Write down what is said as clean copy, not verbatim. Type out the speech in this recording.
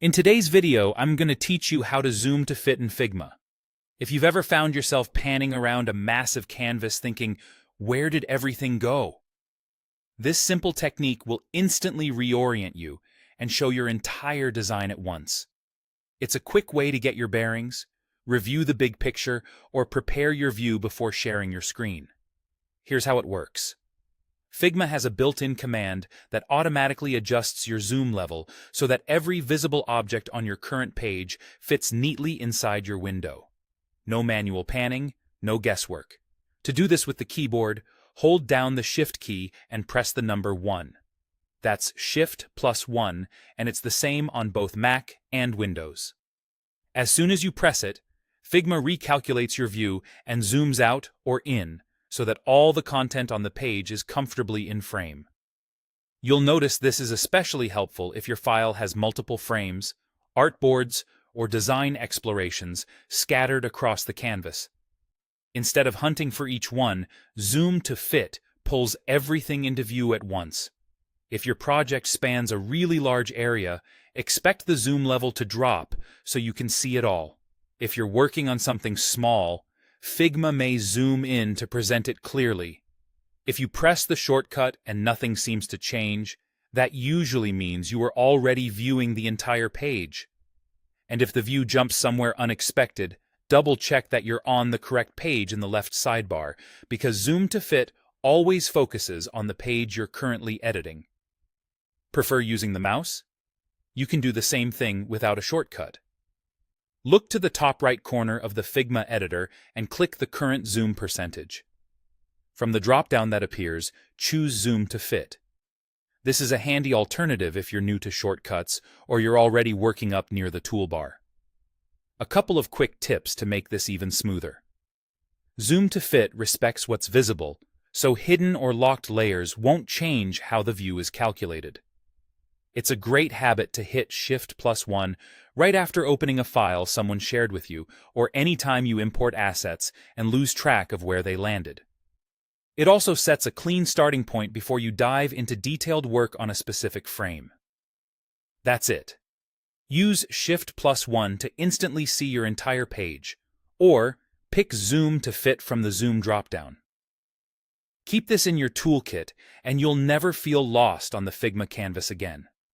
In today's video, I'm going to teach you how to zoom to fit in Figma. If you've ever found yourself panning around a massive canvas thinking, where did everything go? This simple technique will instantly reorient you and show your entire design at once. It's a quick way to get your bearings, review the big picture, or prepare your view before sharing your screen. Here's how it works. Figma has a built-in command that automatically adjusts your zoom level so that every visible object on your current page fits neatly inside your window. No manual panning, no guesswork. To do this with the keyboard, hold down the Shift key and press the number 1. That's Shift plus 1, and it's the same on both Mac and Windows. As soon as you press it, Figma recalculates your view and zooms out or in, so that all the content on the page is comfortably in frame. You'll notice this is especially helpful if your file has multiple frames, artboards, or design explorations scattered across the canvas. Instead of hunting for each one, Zoom to Fit pulls everything into view at once. If your project spans a really large area, expect the zoom level to drop so you can see it all. If you're working on something small, Figma may zoom in to present it clearly. If you press the shortcut and nothing seems to change, that usually means you are already viewing the entire page. And if the view jumps somewhere unexpected, double-check that you're on the correct page in the left sidebar, because Zoom to Fit always focuses on the page you're currently editing. Prefer using the mouse? You can do the same thing without a shortcut. Look to the top right corner of the Figma editor and click the current zoom percentage. From the drop-down that appears, choose Zoom to Fit. This is a handy alternative if you're new to shortcuts or you're already working up near the toolbar. A couple of quick tips to make this even smoother. Zoom to Fit respects what's visible, so hidden or locked layers won't change how the view is calculated. It's a great habit to hit Shift plus 1 right after opening a file someone shared with you, or anytime you import assets and lose track of where they landed. It also sets a clean starting point before you dive into detailed work on a specific frame. That's it. Use Shift plus 1 to instantly see your entire page, or pick Zoom to Fit from the Zoom dropdown. Keep this in your toolkit, and you'll never feel lost on the Figma canvas again.